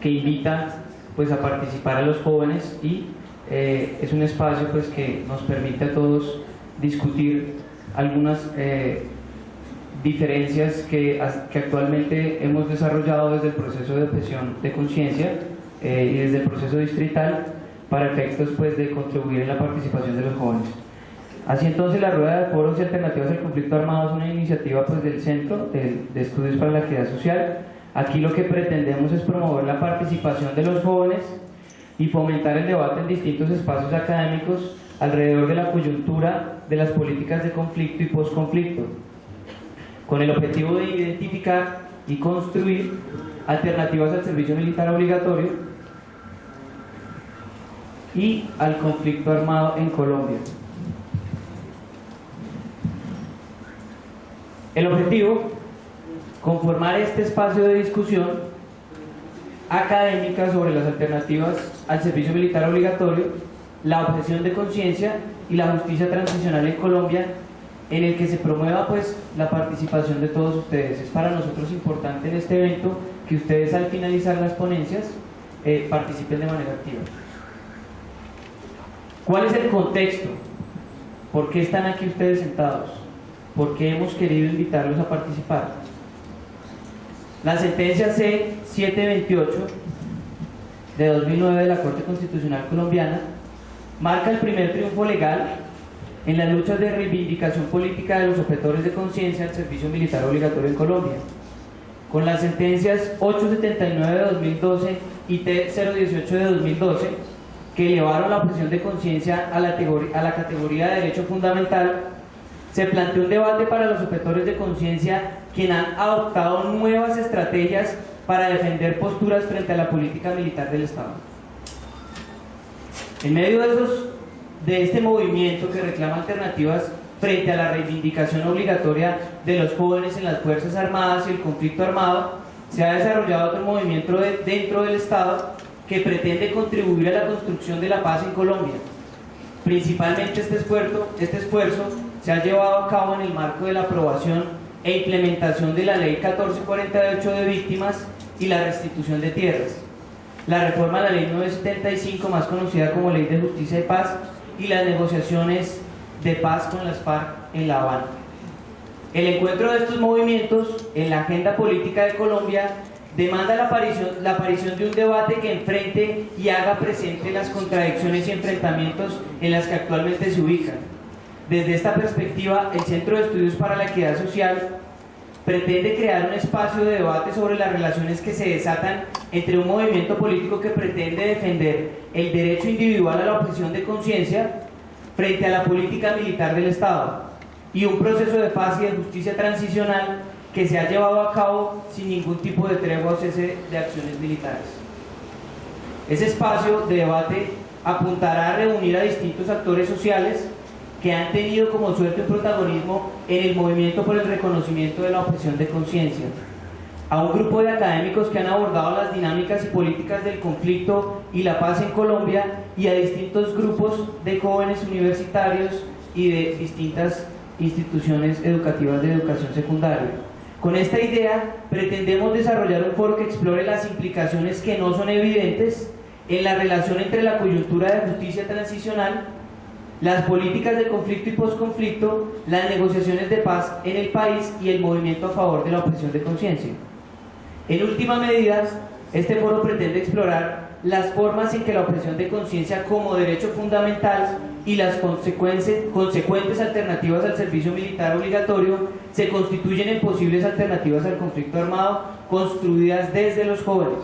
que invita pues a participar a los jóvenes y es un espacio pues que nos permite a todos discutir algunas diferencias que actualmente hemos desarrollado desde el proceso de objeción de conciencia y desde el proceso distrital para efectos pues de contribuir en la participación de los jóvenes. Así entonces, la Rueda de Foros y Alternativas al Conflicto Armado es una iniciativa pues del Centro de Estudios para la Equidad Social. Aquí lo que pretendemos es promover la participación de los jóvenes y fomentar el debate en distintos espacios académicos alrededor de la coyuntura de las políticas de conflicto y posconflicto, con el objetivo de identificar y construir alternativas al servicio militar obligatorio y al conflicto armado en Colombia. El objetivo, conformar este espacio de discusión académica sobre las alternativas al servicio militar obligatorio, la objeción de conciencia y la justicia transicional en Colombia, en el que se promueva pues la participación de todos ustedes. Es para nosotros importante en este evento que ustedes al finalizar las ponencias participen de manera activa. ¿Cuál es el contexto? ¿Por qué están aquí ustedes sentados? ¿Por qué hemos querido invitarlos a participar? La sentencia C-728 de 2009 de la Corte Constitucional Colombiana marca el primer triunfo legal en las luchas de reivindicación política de los objetores de conciencia al servicio militar obligatorio en Colombia. Con las sentencias 879 de 2012 y T-018 de 2012, que elevaron la objeción de conciencia a la categoría de derecho fundamental, se planteó un debate para los objetores de conciencia quienes han adoptado nuevas estrategias para defender posturas frente a la política militar del Estado. En medio de este movimiento que reclama alternativas frente a la reivindicación obligatoria de los jóvenes en las Fuerzas Armadas y el conflicto armado, se ha desarrollado otro movimiento dentro del Estado que pretende contribuir a la construcción de la paz en Colombia. Principalmente este esfuerzo se ha llevado a cabo en el marco de la aprobación e implementación de la Ley 1448 de víctimas y la restitución de tierras, la reforma a la Ley 975, más conocida como Ley de Justicia y Paz, y las negociaciones de paz con las FARC en La Habana. El encuentro de estos movimientos en la agenda política de Colombia demanda la aparición de un debate que enfrente y haga presente las contradicciones y enfrentamientos en las que actualmente se ubican. Desde esta perspectiva, el Centro de Estudios para la Equidad Social pretende crear un espacio de debate sobre las relaciones que se desatan entre un movimiento político que pretende defender el derecho individual a la objeción de conciencia frente a la política militar del Estado y un proceso de paz y de justicia transicional que se ha llevado a cabo sin ningún tipo de tregua o cese de acciones militares. Ese espacio de debate apuntará a reunir a distintos actores sociales que han tenido como suerte un protagonismo en el movimiento por el reconocimiento de la objeción de conciencia, a un grupo de académicos que han abordado las dinámicas y políticas del conflicto y la paz en Colombia y a distintos grupos de jóvenes universitarios y de distintas instituciones educativas de educación secundaria. Con esta idea pretendemos desarrollar un foro que explore las implicaciones que no son evidentes en la relación entre la coyuntura de justicia transicional, las políticas de conflicto y posconflicto, las negociaciones de paz en el país y el movimiento a favor de la objeción de conciencia. En última medida, este foro pretende explorar las formas en que la objeción de conciencia como derecho fundamental y las consecuentes alternativas al servicio militar obligatorio se constituyen en posibles alternativas al conflicto armado construidas desde los jóvenes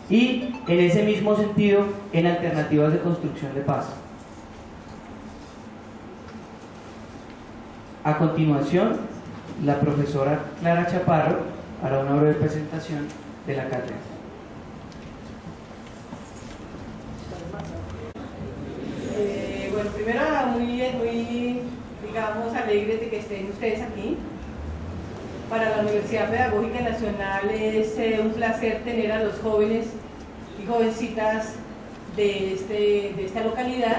y, en ese mismo sentido, en alternativas de construcción de paz. A continuación, la profesora Clara Chaparro hará una breve presentación de la cátedra. Bueno, primero muy, digamos, alegres de que estén ustedes aquí. Para la Universidad Pedagógica Nacional es un placer tener a los jóvenes y jovencitas de esta localidad.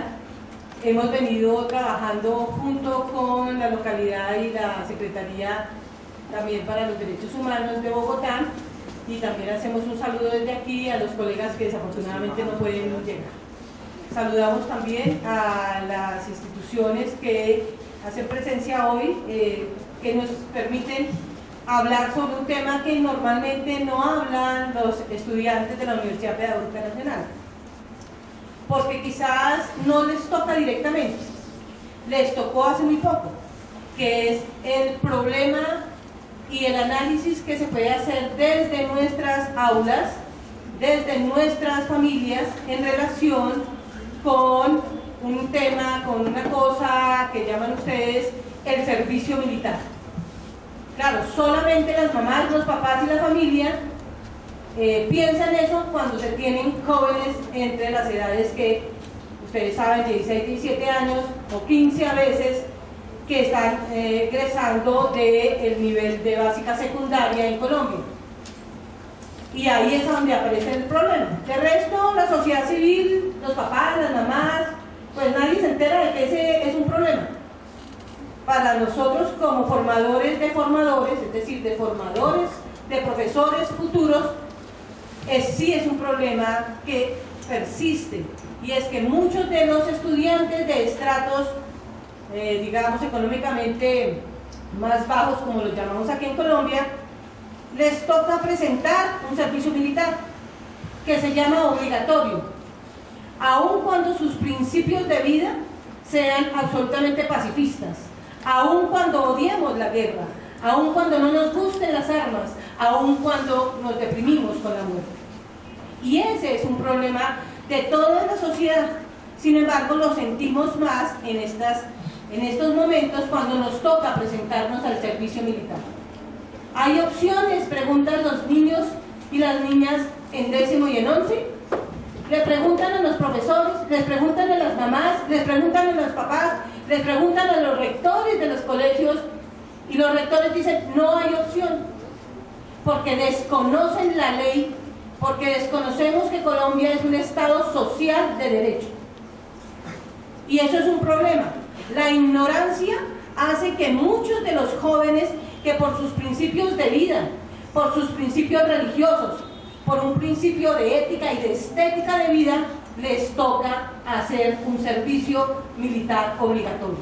Hemos venido trabajando junto con la localidad y la Secretaría también para los Derechos Humanos de Bogotá y también hacemos un saludo desde aquí a los colegas que desafortunadamente no pueden llegar. Saludamos también a las instituciones que hacen presencia hoy, que nos permiten hablar sobre un tema que normalmente no hablan los estudiantes de la Universidad Pedagógica Nacional, porque quizás no les toca directamente, les tocó hace muy poco, que es el problema y el análisis que se puede hacer desde nuestras aulas, desde nuestras familias, en relación con un tema, con una cosa que llaman ustedes el servicio militar. Claro, solamente las mamás, los papás y la familia piensan eso cuando se tienen jóvenes entre las edades que ustedes saben, 16, 17 años o 15 a veces, que están egresando del nivel de básica secundaria en Colombia. Y ahí es donde aparece el problema. De resto, la sociedad civil, los papás, las mamás, pues nadie se entera de que ese es un problema. Para nosotros como formadores de formadores, es decir, de formadores, de profesores futuros, sí es un problema que persiste. Y es que muchos de los estudiantes de estratos digamos económicamente más bajos, como los llamamos aquí en Colombia, les toca presentar un servicio militar que se llama obligatorio, aun cuando sus principios de vida sean absolutamente pacifistas, aun cuando odiemos la guerra, aun cuando no nos gusten las armas, aun cuando nos deprimimos con la muerte. Y ese es un problema de toda la sociedad. Sin embargo, lo sentimos más en estos momentos cuando nos toca presentarnos al servicio militar. ¿Hay opciones?, preguntan los niños y las niñas en 10º y en 11. Le preguntan a los profesores, les preguntan a las mamás, les preguntan a los papás, les preguntan a los rectores de los colegios, y los rectores dicen no hay opción, porque desconocen la ley, porque desconocemos que Colombia es un estado social de derecho. Y eso es un problema. La ignorancia hace que muchos de los jóvenes, que por sus principios de vida, por sus principios religiosos, por un principio de ética y de estética de vida, les toca hacer un servicio militar obligatorio.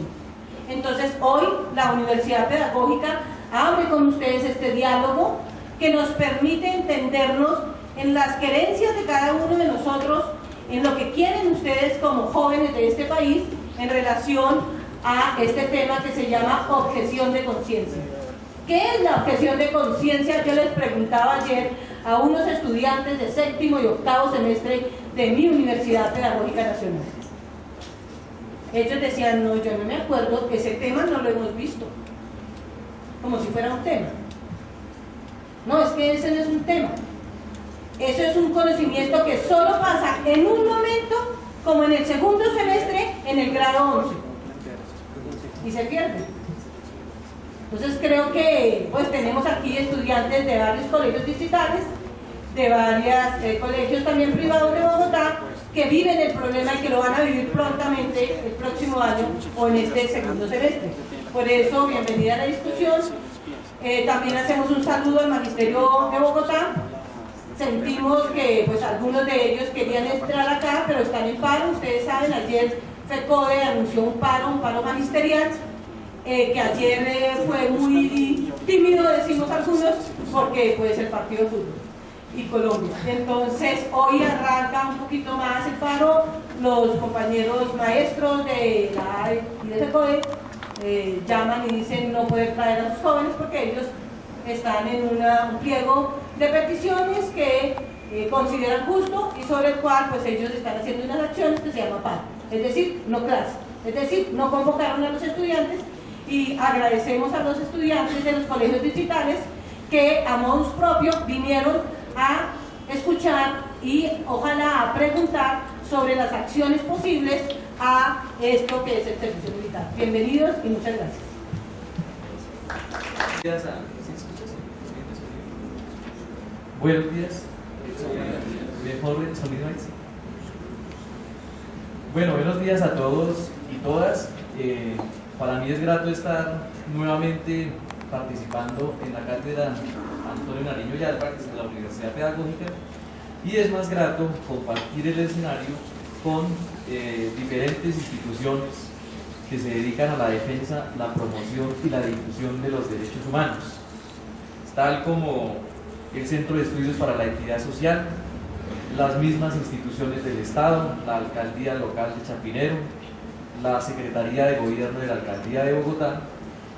Entonces hoy la Universidad Pedagógica abre con ustedes este diálogo que nos permite entendernos en las querencias de cada uno de nosotros, en lo que quieren ustedes como jóvenes de este país en relación a este tema que se llama objeción de conciencia. ¿Qué es la objeción de conciencia? Yo les preguntaba ayer a unos estudiantes de 7º y 8º semestre de mi Universidad Pedagógica Nacional. Ellos decían, no, yo no me acuerdo, ese tema no lo hemos visto, como si fuera un tema. No, es que ese no es un tema. Eso es un conocimiento que solo pasa en un momento, como en el 2º semestre, en el grado 11. Y se pierde. Entonces creo que pues tenemos aquí estudiantes de varios colegios distritales, de varios colegios también privados de Bogotá, que viven el problema y que lo van a vivir prontamente el próximo año o en este 2º semestre. Por eso, bienvenida a la discusión. También hacemos un saludo al Magisterio de Bogotá. Sentimos que pues algunos de ellos querían entrar acá, pero están en paro. Ustedes saben, ayer FECODE anunció un paro magisterial, que ayer fue muy tímido, decimos algunos, porque pues el partido de fútbol y Colombia. Entonces hoy arranca un poquito más el paro. Los compañeros maestros de la AE y de FECODE llaman y dicen no poder traer a sus jóvenes porque ellos están en un pliego de peticiones que consideran justo y sobre el cual pues ellos están haciendo unas acciones que se llaman paro, es decir, no clase, es decir, no convocaron a los estudiantes. Y agradecemos a los estudiantes de los colegios distritales que a modus propio vinieron a escuchar y ojalá a preguntar sobre las acciones posibles a esto que es el servicio militar. Bienvenidos y muchas gracias. Buenos días. Mejor el sonido ahí. Bueno, buenos días a todos y todas. Para mí es grato estar nuevamente participando en la cátedra Antonio Nariño y Álvarez de la Universidad Pedagógica, y es más grato compartir el escenario con diferentes instituciones que se dedican a la defensa, la promoción y la difusión de los derechos humanos, tal como el Centro de Estudios para la Equidad Social, las mismas instituciones del Estado, la Alcaldía Local de Chapinero, la Secretaría de Gobierno de la Alcaldía de Bogotá.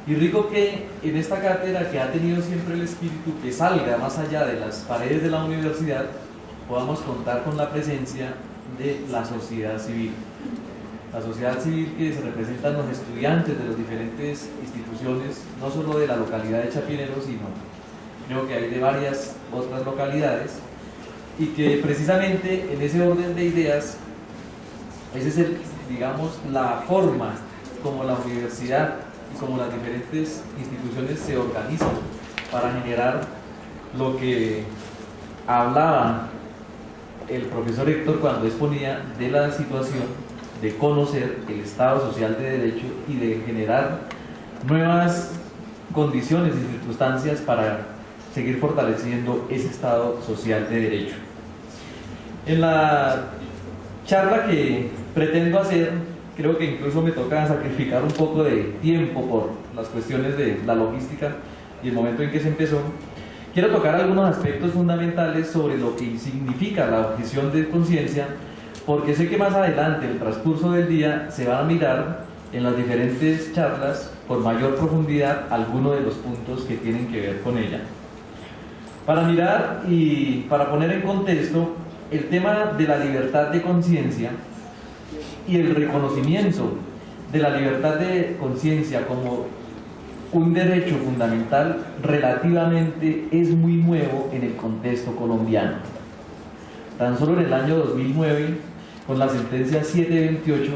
Y rico que en esta cátedra, que ha tenido siempre el espíritu que salga más allá de las paredes de la universidad, podamos contar con la presencia de la sociedad civil. La sociedad civil que se representan los estudiantes de las diferentes instituciones, no solo de la localidad de Chapinero, sino creo que hay de varias otras localidades, y que precisamente en ese orden de ideas, esa es digamos, la forma como la universidad y como las diferentes instituciones se organizan para generar lo que hablaba el profesor Héctor cuando exponía de la situación de conocer el Estado social de derecho y de generar nuevas condiciones y circunstancias para seguir fortaleciendo ese Estado social de derecho. En la charla que pretendo hacer, creo que incluso me toca sacrificar un poco de tiempo por las cuestiones de la logística y el momento en que se empezó. Quiero tocar algunos aspectos fundamentales sobre lo que significa la objeción de conciencia, porque sé que más adelante, en el transcurso del día, se van a mirar en las diferentes charlas con mayor profundidad algunos de los puntos que tienen que ver con ella. Para mirar y para poner en contexto el tema de la libertad de conciencia y el reconocimiento de la libertad de conciencia como un derecho fundamental, relativamente es muy nuevo en el contexto colombiano. Tan solo en el año 2009, con la sentencia 728,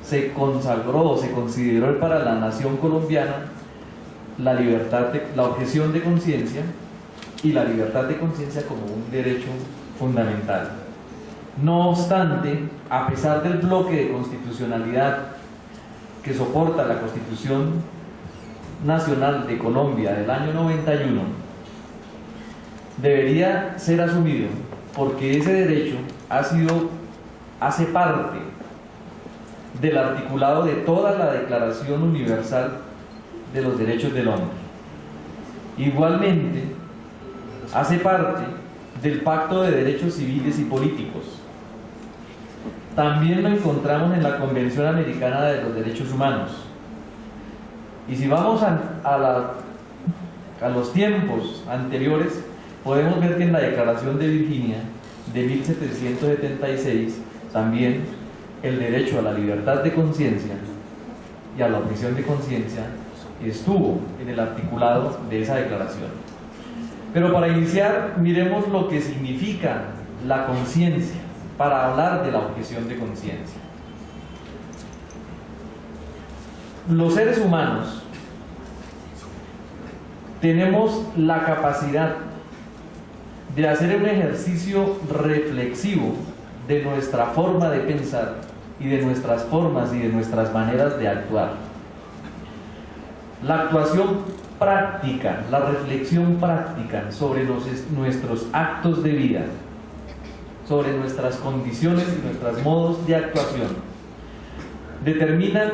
se consagró o se consideró para la nación colombiana la libertad la objeción de conciencia y la libertad de conciencia como un derecho fundamental. No obstante, a pesar del bloque de constitucionalidad que soporta la Constitución Nacional de Colombia del año 91, debería ser asumido porque ese derecho hace parte del articulado de toda la Declaración Universal de los Derechos del Hombre. Igualmente, hace parte del Pacto de Derechos Civiles y Políticos. También lo encontramos en la Convención Americana de los Derechos Humanos. Y si vamos a los tiempos anteriores, podemos ver que en la Declaración de Virginia de 1776 también el derecho a la libertad de conciencia y a la objeción de conciencia estuvo en el articulado de esa declaración. Pero para iniciar, miremos lo que significa la conciencia para hablar de la objeción de conciencia. Los seres humanos tenemos la capacidad de hacer un ejercicio reflexivo de nuestra forma de pensar y de nuestras formas y de nuestras maneras de actuar. La actuación práctica, la reflexión práctica sobre nuestros actos de vida, sobre nuestras condiciones y nuestros modos de actuación, determinan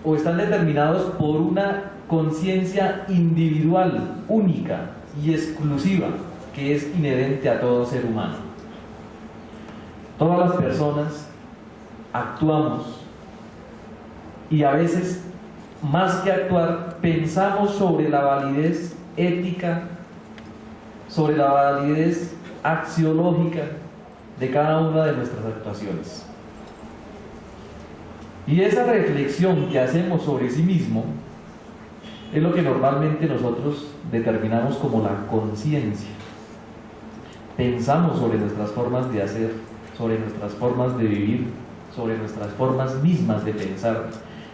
o están determinados por una conciencia individual, única y exclusiva, que es inherente a todo ser humano. Todas las personas actuamos y a veces, más que actuar, pensamos sobre la validez ética, sobre la validez axiológica de cada una de nuestras actuaciones. Y esa reflexión que hacemos sobre sí mismo es lo que normalmente nosotros determinamos como la conciencia. Pensamos sobre nuestras formas de hacer, sobre nuestras formas de vivir, sobre nuestras formas mismas de pensar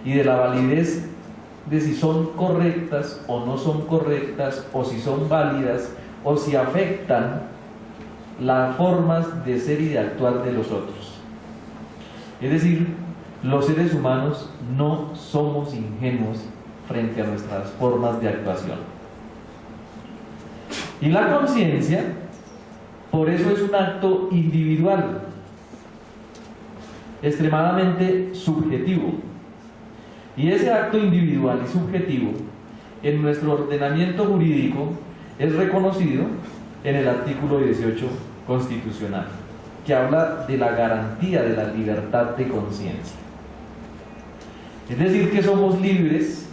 y de la validez de si son correctas o no son correctas, o si son válidas o si afectan las formas de ser y de actuar de los otros. Es decir, los seres humanos no somos ingenuos frente a nuestras formas de actuación. Y la conciencia, por eso es un acto individual, extremadamente subjetivo. Y ese acto individual y subjetivo, en nuestro ordenamiento jurídico, es reconocido en el artículo 18 constitucional, que habla de la garantía de la libertad de conciencia. Es decir, que somos libres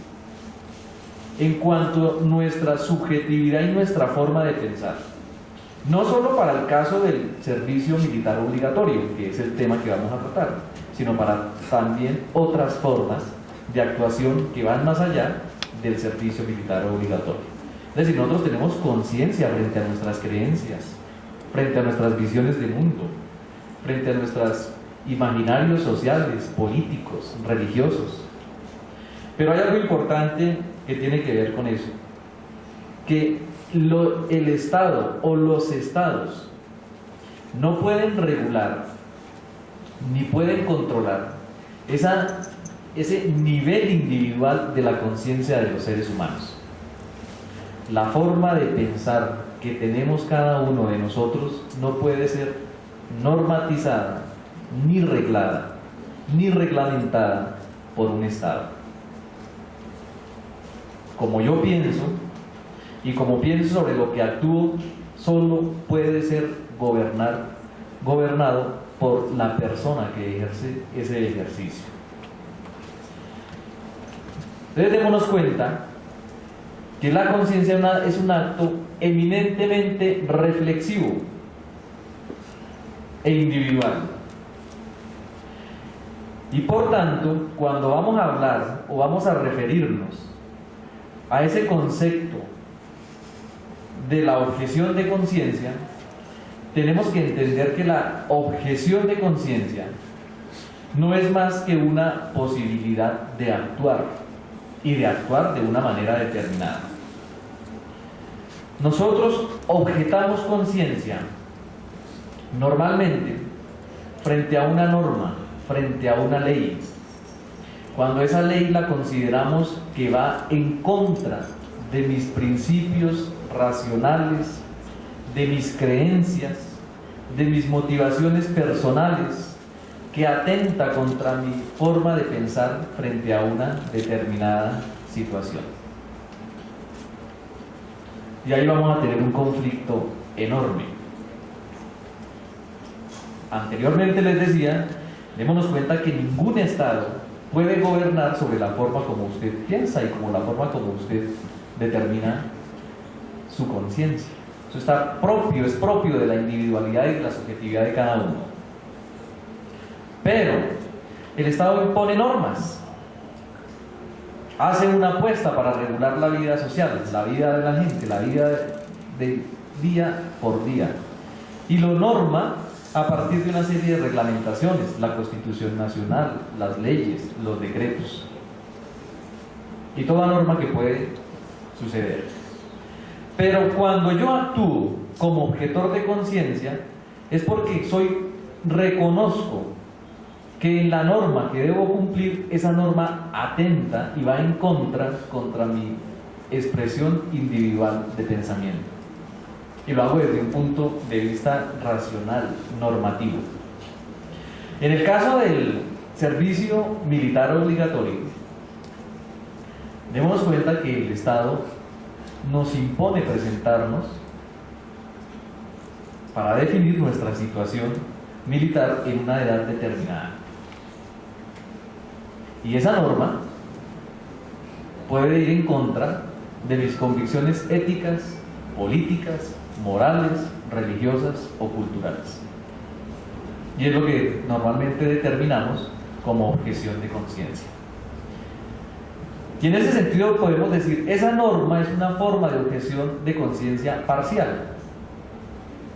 en cuanto a nuestra subjetividad y nuestra forma de pensar. No solo para el caso del servicio militar obligatorio, que es el tema que vamos a tratar, sino para también otras formas de actuación que van más allá del servicio militar obligatorio. Es decir, nosotros tenemos conciencia frente a nuestras creencias, frente a nuestras visiones de mundo, frente a nuestros imaginarios sociales, políticos, religiosos. Pero hay algo importante que tiene que ver con eso, que el Estado o los estados no pueden regular ni pueden controlar ese nivel individual de la conciencia de los seres humanos. La forma de pensar que tenemos cada uno de nosotros no puede ser normatizada, ni reglada, ni reglamentada por un Estado. Como yo pienso, y como pienso sobre lo que actúo, solo puede ser gobernado por la persona que ejerce ese ejercicio. Entonces démonos cuenta que la conciencia es un acto eminentemente reflexivo e individual. Y por tanto, cuando vamos a hablar o vamos a referirnos a ese concepto de la objeción de conciencia, tenemos que entender que la objeción de conciencia no es más que una posibilidad de actuar, y de actuar de una manera determinada. Nosotros objetamos conciencia normalmente frente a una norma, frente a una ley, cuando esa ley la consideramos que va en contra de mis principios racionales, de mis creencias, de mis motivaciones personales, que atenta contra mi forma de pensar frente a una determinada situación. Y ahí vamos a tener un conflicto enorme. Anteriormente les decía, démonos cuenta que ningún Estado puede gobernar sobre la forma como usted piensa y como la forma como usted determina su conciencia. Eso es propio de la individualidad y de la subjetividad de cada uno. Pero el Estado impone normas, hace una apuesta para regular la vida social, la vida de la gente, la vida de día por día, y lo norma a partir de una serie de reglamentaciones, la Constitución Nacional, las leyes, los decretos y toda norma que puede suceder. Pero cuando yo actúo como objetor de conciencia es porque reconozco que en la norma que debo cumplir, esa norma atenta y va en contra mi expresión individual de pensamiento. Y lo hago desde un punto de vista racional, normativo. En el caso del servicio militar obligatorio, démonos cuenta que el Estado nos impone presentarnos para definir nuestra situación militar en una edad determinada. Y esa norma puede ir en contra de mis convicciones éticas, políticas, morales, religiosas o culturales. Y es lo que normalmente determinamos como objeción de conciencia. Y en ese sentido podemos decir, esa norma es una forma de objeción de conciencia parcial,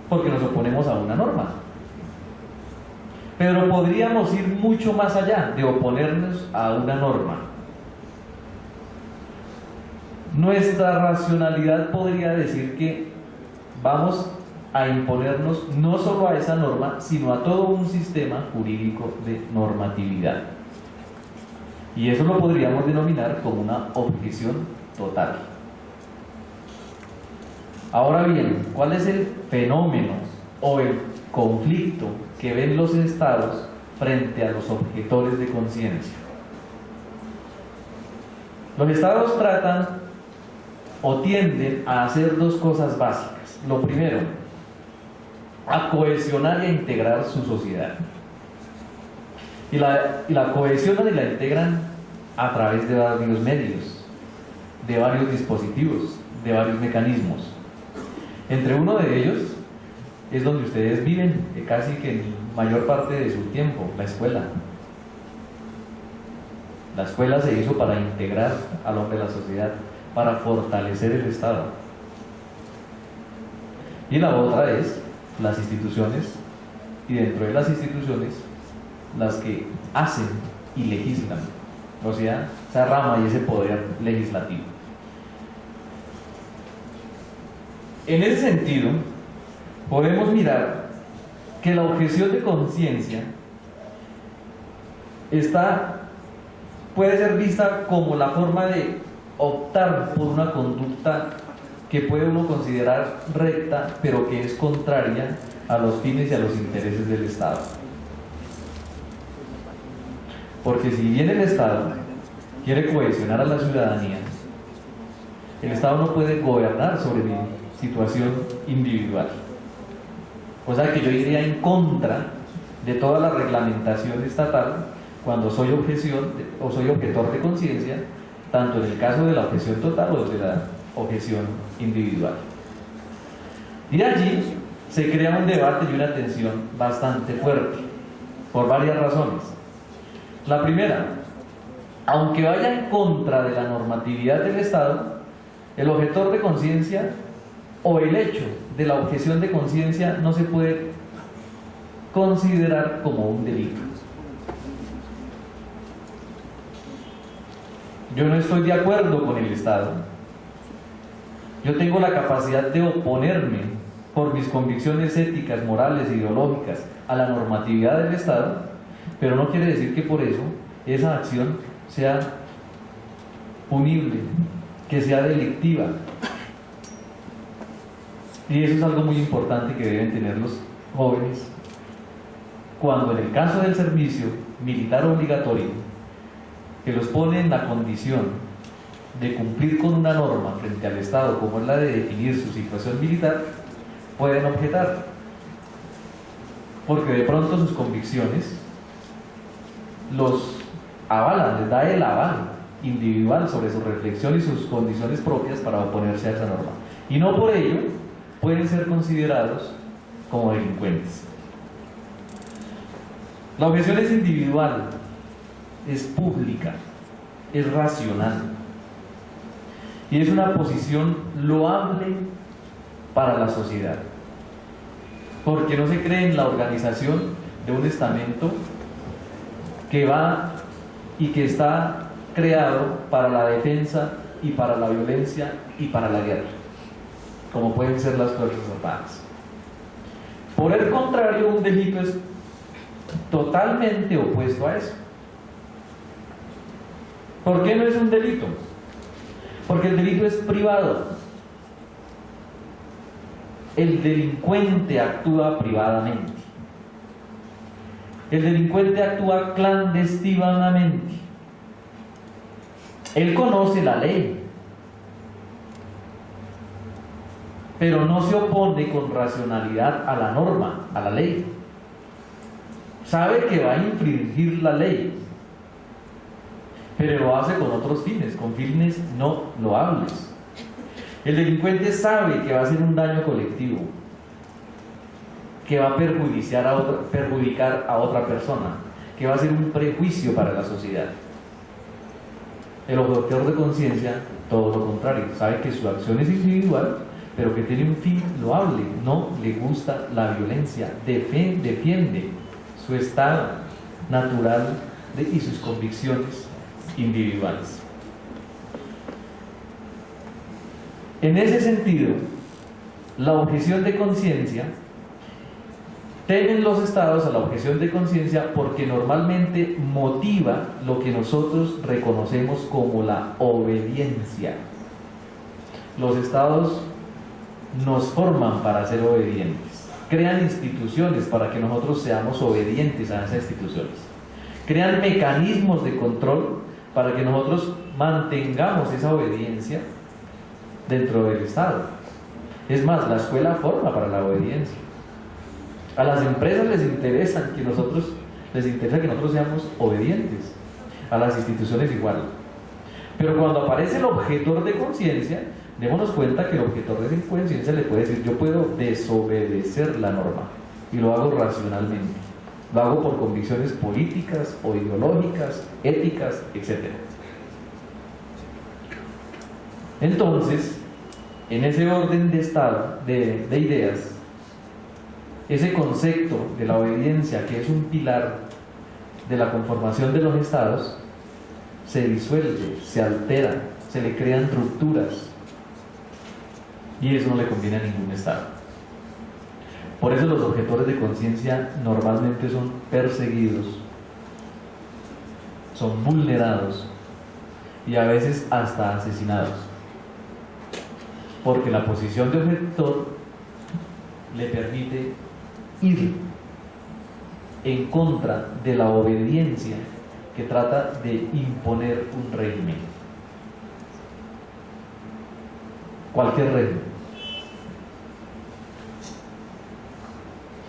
porque nos oponemos a una norma. Pero podríamos ir mucho más allá de oponernos a una norma. Nuestra racionalidad podría decir que vamos a imponernos no solo a esa norma, sino a todo un sistema jurídico de normatividad. Y eso lo podríamos denominar como una objeción total. Ahora bien, ¿cuál es el fenómeno o el conflicto que ven los estados frente a los objetores de conciencia? Los estados tratan o tienden a hacer dos cosas básicas. Lo primero, a cohesionar y a integrar su sociedad. Y la cohesionan y la integran a través de varios medios, de varios dispositivos, de varios mecanismos. Entre uno de ellos es donde ustedes viven, casi que en mayor parte de su tiempo, la escuela. La escuela se hizo para integrar al hombre a la sociedad, para fortalecer el Estado. Y la otra es las instituciones, y dentro de las instituciones, las que hacen y legislan, o sea, esa rama y ese poder legislativo. En ese sentido, podemos mirar que la objeción de conciencia puede ser vista como la forma de optar por una conducta que puede uno considerar recta, pero que es contraria a los fines y a los intereses del Estado. Porque si bien el Estado quiere cohesionar a la ciudadanía, el Estado no puede gobernar sobre mi situación individual. O sea que yo iría en contra de toda la reglamentación estatal cuando soy objetor de conciencia, tanto en el caso de la objeción total o de la objeción individual. Y allí se crea un debate y una tensión bastante fuerte, por varias razones. La primera, aunque vaya en contra de la normatividad del Estado, el objetor de conciencia o el hecho de la objeción de conciencia no se puede considerar como un delito. Yo no estoy de acuerdo con el Estado. Yo tengo la capacidad de oponerme por mis convicciones éticas, morales e ideológicas a la normatividad del Estado, pero no quiere decir que por eso esa acción sea punible, que sea delictiva. Y eso es algo muy importante que deben tener los jóvenes cuando en el caso del servicio militar obligatorio, que los pone en la condición de cumplir con una norma frente al Estado, como es la de definir su situación militar, pueden objetar, porque de pronto sus convicciones los avalan, les da el aval individual sobre su reflexión y sus condiciones propias para oponerse a esa norma, y no por ello pueden ser considerados como delincuentes. La objeción es individual, es pública, es racional y es una posición loable para la sociedad, porque no se cree en la organización de un estamento que va y que está creado para la defensa y para la violencia y para la guerra, como pueden ser las Fuerzas Armadas. Por el contrario, un delito es totalmente opuesto a eso. ¿Por qué no es un delito? Porque el delito es privado. El delincuente actúa privadamente. El delincuente actúa clandestinamente. Él conoce la ley, pero no se opone con racionalidad a la norma, a la ley. Sabe que va a infringir la ley, pero lo hace con otros fines, con fines no loables. El delincuente sabe que va a hacer un daño colectivo, que va a perjudicar a otra persona, que va a ser un prejuicio para la sociedad. El objetor de conciencia, todo lo contrario, sabe que su acción es individual, pero que tiene un fin loable, no le gusta la violencia, defiende su estado natural y sus convicciones individuales. En ese sentido, la objeción de conciencia Temen los estados a la objeción de conciencia porque normalmente motiva lo que nosotros reconocemos como la obediencia. Los estados nos forman para ser obedientes, crean instituciones para que nosotros seamos obedientes a esas instituciones, crean mecanismos de control para que nosotros mantengamos esa obediencia dentro del estado. Es más, la escuela forma para la obediencia. A las empresas les interesa que nosotros seamos obedientes, a las instituciones igual. Pero cuando aparece el objetor de conciencia, démonos cuenta que el objetor de conciencia le puede decir: yo puedo desobedecer la norma y lo hago racionalmente, lo hago por convicciones políticas o ideológicas, éticas, etc. Entonces, en ese orden de estado de ideas, ese concepto de la obediencia, que es un pilar de la conformación de los estados, se disuelve, se altera, se le crean rupturas, y eso no le conviene a ningún estado. Por eso los objetores de conciencia normalmente son perseguidos, son vulnerados y a veces hasta asesinados, porque la posición de objetor le permite ir en contra de la obediencia que trata de imponer un régimen, cualquier régimen.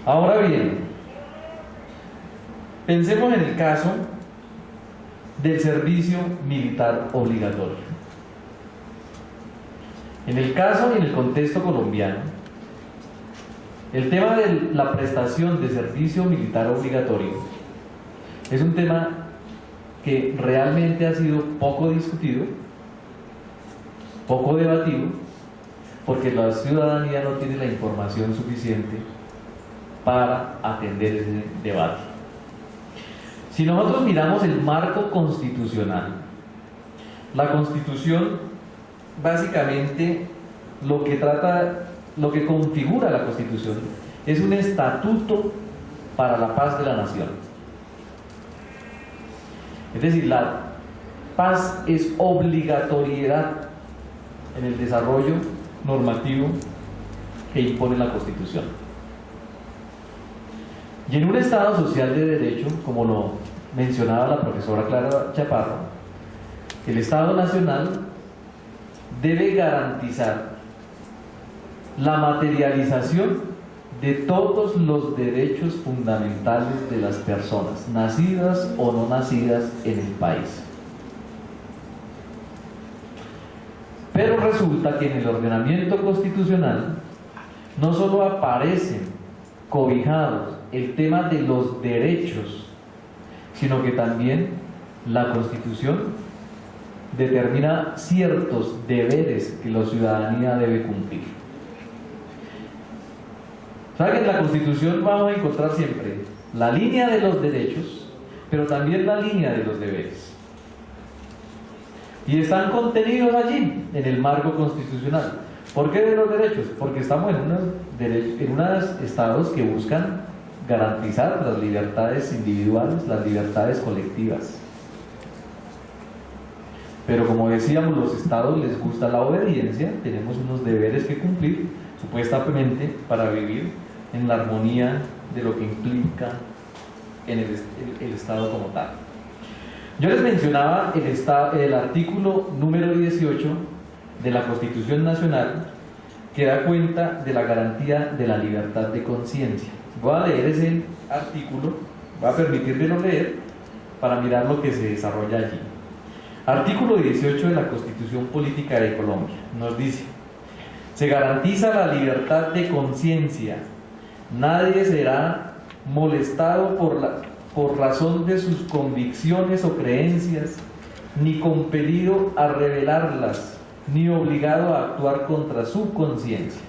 Ahora bien, pensemos en el caso del servicio militar obligatorio. En el caso y en el contexto colombiano, el tema de la prestación de servicio militar obligatorio es un tema que realmente ha sido poco discutido, poco debatido, porque la ciudadanía no tiene la información suficiente para atender ese debate. Si nosotros miramos el marco constitucional, la Constitución básicamente lo que configura la Constitución es un estatuto para la paz de la nación. Es decir, la paz es obligatoriedad en el desarrollo normativo que impone la Constitución. Y en un Estado social de derecho, como lo mencionaba la profesora Clara Chaparro, el Estado nacional debe garantizar la materialización de todos los derechos fundamentales de las personas, nacidas o no nacidas en el país. Pero resulta que en el ordenamiento constitucional no solo aparecen cobijados el tema de los derechos, sino que también la Constitución determina ciertos deberes que la ciudadanía debe cumplir. ¿Saben? En la Constitución vamos a encontrar siempre la línea de los derechos, pero también la línea de los deberes. Y están contenidos allí, en el marco constitucional. ¿Por qué de los derechos? Porque estamos en unos estados que buscan garantizar las libertades individuales, las libertades colectivas. Pero como decíamos, los estados les gusta la obediencia, tenemos unos deberes que cumplir, supuestamente, para vivir en la armonía de lo que implica en el estado como tal. Yo les mencionaba el artículo número 18 de la Constitución Nacional, que da cuenta de la garantía de la libertad de conciencia. Voy a leer ese artículo, voy a permitírmelo leer para mirar lo que se desarrolla allí. Artículo 18 de la Constitución Política de Colombia nos dice: se garantiza la libertad de conciencia. Nadie será molestado por razón de sus convicciones o creencias, ni compelido a revelarlas, ni obligado a actuar contra su conciencia.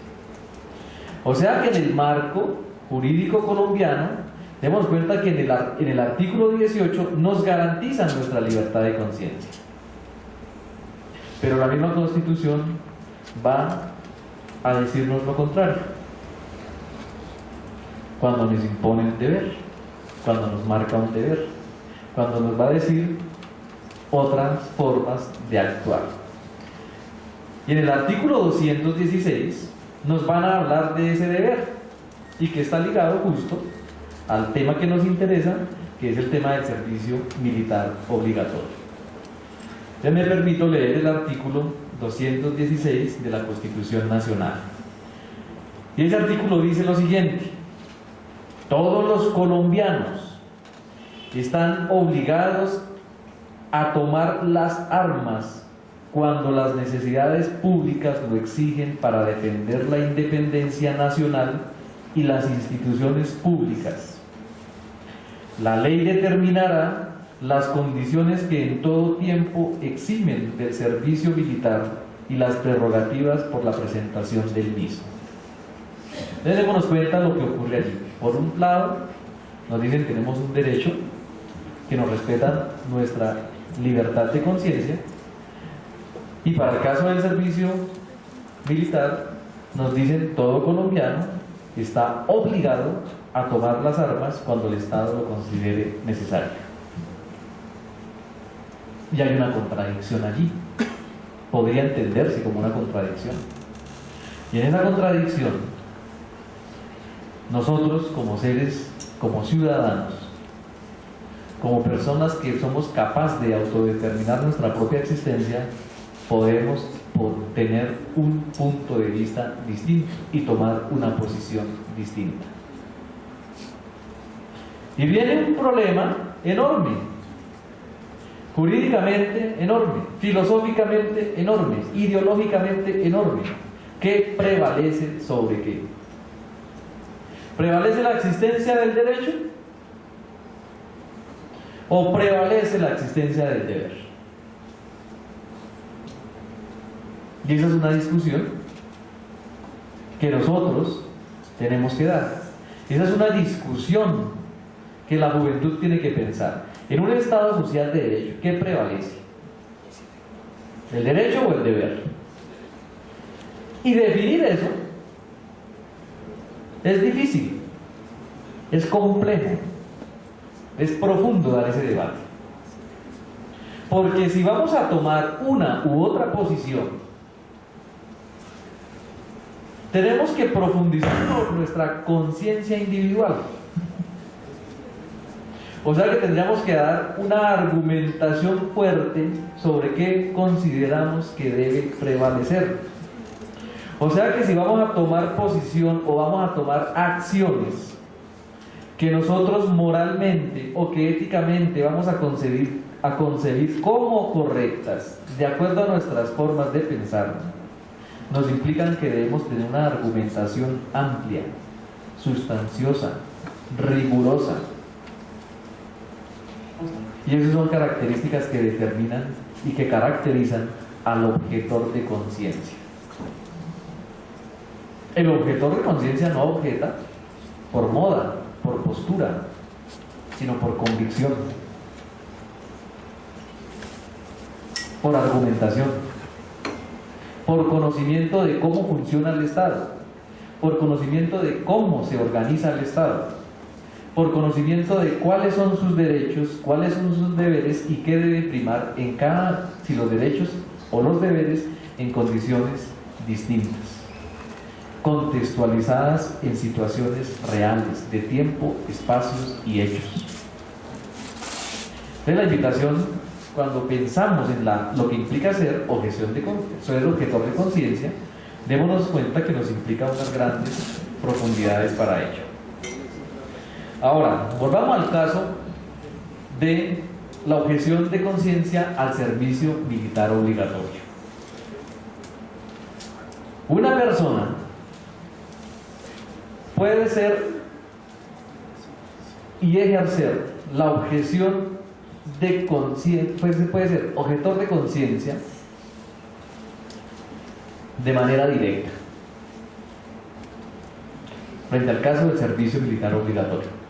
O sea que en el marco jurídico colombiano, demos cuenta que en el artículo 18 nos garantiza nuestra libertad de conciencia. Pero la misma Constitución va a decirnos lo contrario. cuando nos impone un deber, cuando nos marca un deber, cuando nos va a decir otras formas de actuar. Y en el artículo 216 nos van a hablar de ese deber y que está ligado justo al tema que nos interesa, que es el tema del servicio militar obligatorio. Yo me permito leer el artículo 216 de la Constitución Nacional. Y ese artículo dice lo siguiente: todos los colombianos están obligados a tomar las armas cuando las necesidades públicas lo exigen para defender la independencia nacional y las instituciones públicas. La ley determinará las condiciones que en todo tiempo eximen del servicio militar y las prerrogativas por la presentación del mismo. Entonces démonos cuenta lo que ocurre allí. Por un lado, nos dicen que tenemos un derecho, que nos respetan nuestra libertad de conciencia, y para el caso del servicio militar nos dicen todo colombiano está obligado a tomar las armas cuando el Estado lo considere necesario. Y hay una contradicción allí, podría entenderse como una contradicción, y en esa contradicción nosotros como seres, como ciudadanos, como personas que somos capaces de autodeterminar nuestra propia existencia, podemos tener un punto de vista distinto y tomar una posición distinta. Y viene un problema enorme, jurídicamente enorme, filosóficamente enorme, ideológicamente enorme. ¿Qué prevalece sobre qué? ¿Prevalece la existencia del derecho o prevalece la existencia del deber? Y esa es una discusión que nosotros tenemos que dar. Esa es una discusión que la juventud tiene que pensar. En un Estado social de derecho, ¿qué prevalece? ¿El derecho o el deber? Y definir eso es difícil, es complejo, es profundo dar ese debate. Porque si vamos a tomar una u otra posición, tenemos que profundizar por nuestra conciencia individual. O sea que tendríamos que dar una argumentación fuerte sobre qué consideramos que debe prevalecer. O sea que si vamos a tomar posición o vamos a tomar acciones que nosotros moralmente o que éticamente vamos a concebir como correctas, de acuerdo a nuestras formas de pensar, nos implican que debemos tener una argumentación amplia, sustanciosa, rigurosa. Y esas son características que determinan y que caracterizan al objetor de conciencia. El objetor de conciencia no objeta por moda, por postura, sino por convicción, por argumentación, por conocimiento de cómo funciona el Estado, por conocimiento de cómo se organiza el Estado, por conocimiento de cuáles son sus derechos, cuáles son sus deberes y qué debe primar en cada, si los derechos o los deberes, en condiciones distintas, contextualizadas en situaciones reales, de tiempo, espacios y hechos. Entonces la invitación, cuando pensamos en lo que implica ser objetor de conciencia, démonos cuenta que nos implica unas grandes profundidades para ello. Ahora, volvamos al caso de la objeción de conciencia al servicio militar obligatorio. Una persona puede ser y ejercer la objeción de conciencia, puede ser objetor de conciencia de manera directa frente al caso del servicio militar obligatorio.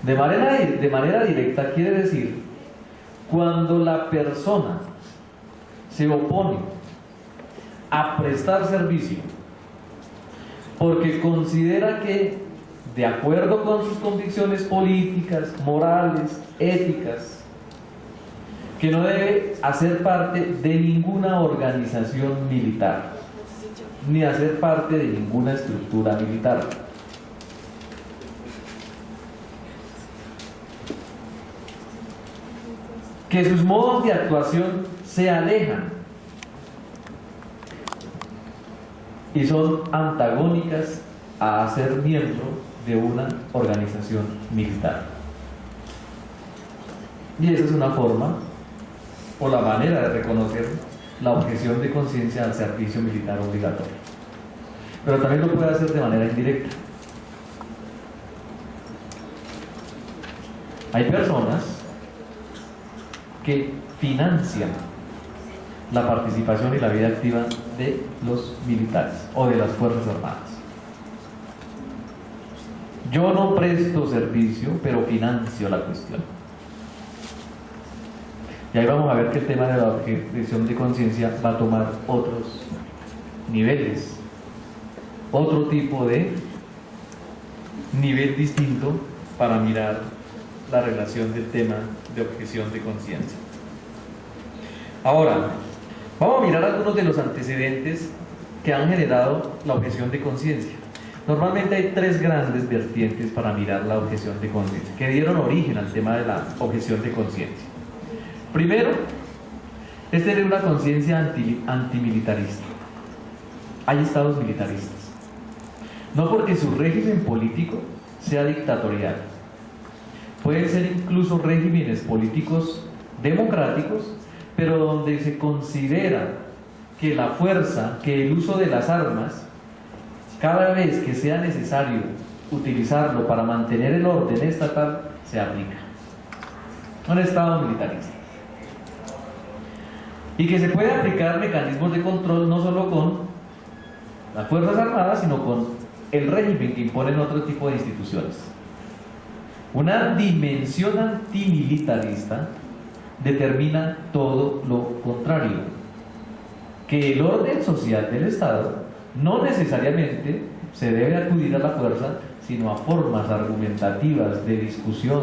De manera directa quiere decir cuando la persona se opone a prestar servicio porque considera que de acuerdo con sus convicciones políticas, morales, éticas, que no debe hacer parte de ninguna organización militar, ni hacer parte de ninguna estructura militar. Que sus modos de actuación se alejan y son antagónicas a ser miembro de una organización militar. Y esa es una forma o la manera de reconocer la objeción de conciencia al servicio militar obligatorio. Pero también lo puede hacer de manera indirecta. Hay personas que financian la participación y la vida activa de los militares o de las Fuerzas Armadas. Yo no presto servicio, pero financio la cuestión. Y ahí vamos a ver que el tema de la objeción de conciencia va a tomar otros niveles, otro tipo de nivel distinto para mirar la relación del tema de objeción de conciencia. Ahora, vamos a mirar algunos de los antecedentes que han generado la objeción de conciencia. Normalmente hay tres grandes vertientes para mirar la objeción de conciencia, que dieron origen al tema de la objeción de conciencia. Primero, es tener una conciencia antimilitarista. Hay estados militaristas. No porque su régimen político sea dictatorial. Pueden ser incluso regímenes políticos democráticos, pero donde se considera que la fuerza, que el uso de las armas, cada vez que sea necesario utilizarlo para mantener el orden estatal, se aplica. Un estado militarista. Y que se puede aplicar mecanismos de control no solo con las Fuerzas Armadas, sino con el régimen que imponen otro tipo de instituciones. Una dimensión antimilitarista determina todo lo contrario, que el orden social del Estado no necesariamente se debe acudir a la fuerza, sino a formas argumentativas de discusión,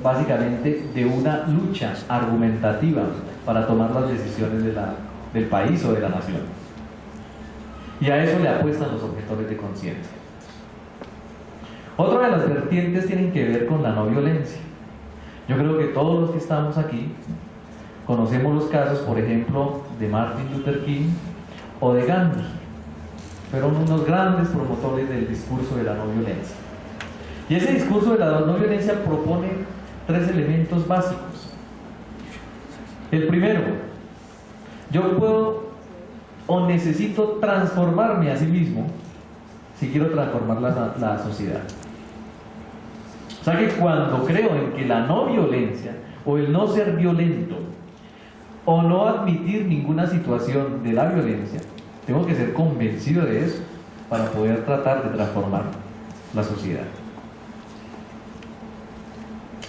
básicamente de una lucha argumentativa para tomar las decisiones del país o de la nación. Y a eso le apuestan los objetores de conciencia. Otra de las vertientes tienen que ver con la no violencia. Yo creo que todos los que estamos aquí conocemos los casos, por ejemplo, de Martin Luther King o de Gandhi. Fueron unos grandes promotores del discurso de la no violencia. Y ese discurso de la no violencia propone tres elementos básicos. El primero, yo puedo o necesito transformarme a sí mismo si quiero transformar la sociedad. O sea que cuando creo en que la no violencia o el no ser violento o no admitir ninguna situación de la violencia, tengo que ser convencido de eso para poder tratar de transformar la sociedad.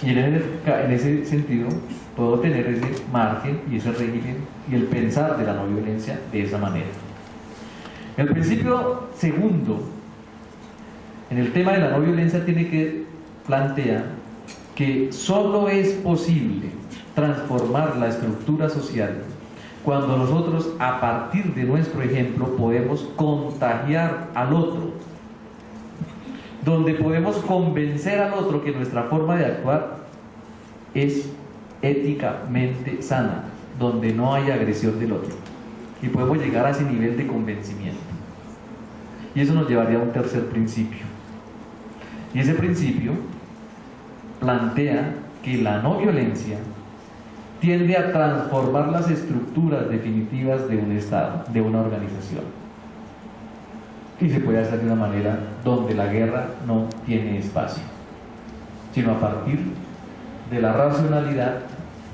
Y en ese sentido puedo tener ese margen y ese régimen y el pensar de la no violencia de esa manera. El principio segundo en el tema de la no violencia tiene que plantear que solo es posible transformar la estructura social cuando nosotros, a partir de nuestro ejemplo, podemos contagiar al otro, donde podemos convencer al otro que nuestra forma de actuar es éticamente sana, donde no hay agresión del otro, y podemos llegar a ese nivel de convencimiento. Y eso nos llevaría a un tercer principio, y ese principio plantea que la no violencia tiende a transformar las estructuras definitivas de un Estado, de una organización. Y se puede hacer de una manera donde la guerra no tiene espacio, sino a partir de la racionalidad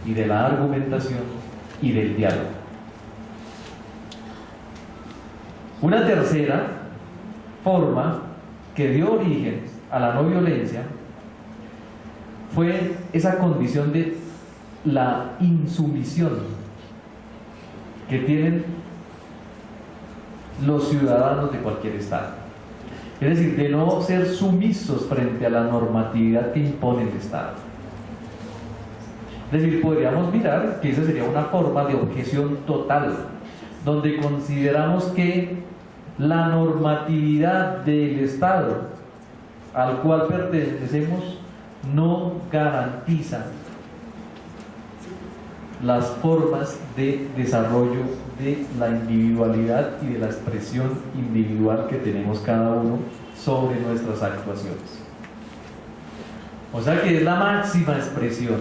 y de la argumentación y del diálogo. Una tercera forma que dio origen a la no violencia fue esa condición de la insumisión que tienen los ciudadanos de cualquier estado. Es decir, de no ser sumisos frente a la normatividad que impone el Estado. Es decir, podríamos mirar que esa sería una forma de objeción total, donde consideramos que la normatividad del Estado al cual pertenecemos no garantiza las formas de desarrollo de la individualidad y de la expresión individual que tenemos cada uno sobre nuestras actuaciones. O sea que es la máxima expresión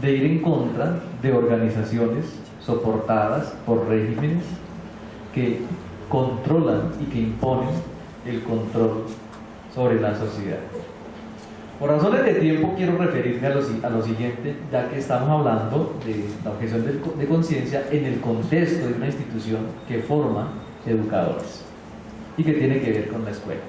de ir en contra de organizaciones soportadas por regímenes que controlan y que imponen el control sobre la sociedad. Por razones de tiempo quiero referirme a lo siguiente, ya que estamos hablando de la objeción de conciencia en el contexto de una institución que forma educadores y que tiene que ver con la escuela.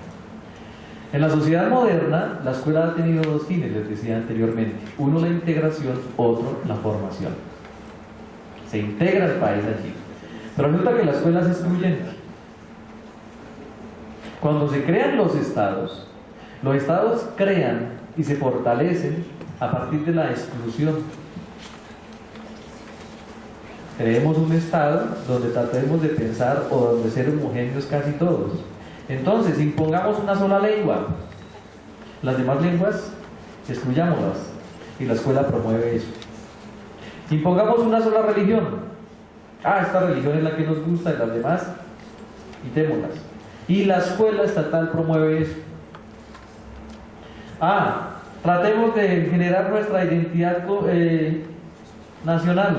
En la sociedad moderna, la escuela ha tenido dos fines, les decía anteriormente. Uno, la integración, otro, la formación. Se integra el país allí. Pero resulta que la escuela es excluyente. Cuando se crean los estados crean y se fortalecen a partir de la exclusión. Creemos un estado donde tratemos de pensar o donde ser homogéneos casi todos. Entonces, impongamos una sola lengua. Las demás lenguas, excluyámoslas. Y la escuela promueve eso. Impongamos una sola religión. Esta religión es la que nos gusta y las demás, quitémoslas. Y la escuela estatal promueve eso. Tratemos de generar nuestra identidad nacional.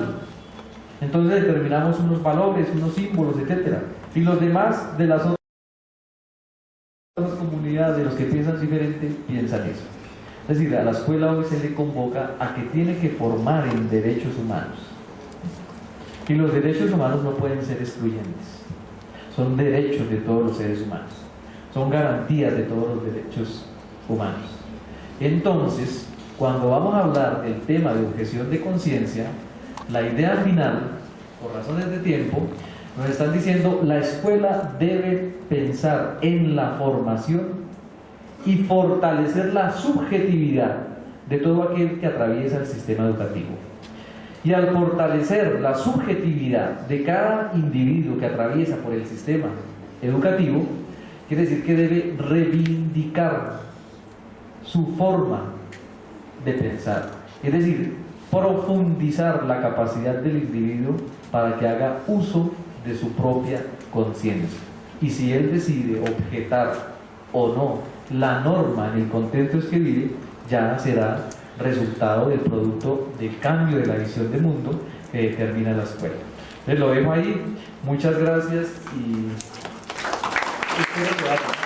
Entonces determinamos unos valores, unos símbolos, etc. Y los demás de las otras comunidades, de los que piensan diferente, piensan eso. Es decir, a la escuela hoy se le convoca a que tiene que formar en derechos humanos. Y los derechos humanos no pueden ser excluyentes. Son derechos de todos los seres humanos. Son garantías de todos los derechos humanos. Entonces, cuando vamos a hablar del tema de objeción de conciencia, la idea final, por razones de tiempo, nos están diciendo la escuela debe pensar en la formación y fortalecer la subjetividad de todo aquel que atraviesa el sistema educativo. Y al fortalecer la subjetividad de cada individuo que atraviesa por el sistema educativo, quiere decir que debe reivindicar su forma de pensar, es decir, profundizar la capacidad del individuo para que haga uso de su propia conciencia. Y si él decide objetar o no la norma en el contexto que vive, ya será resultado del producto del cambio de la visión del mundo que determina la escuela. Entonces lo dejo ahí, muchas gracias y espero que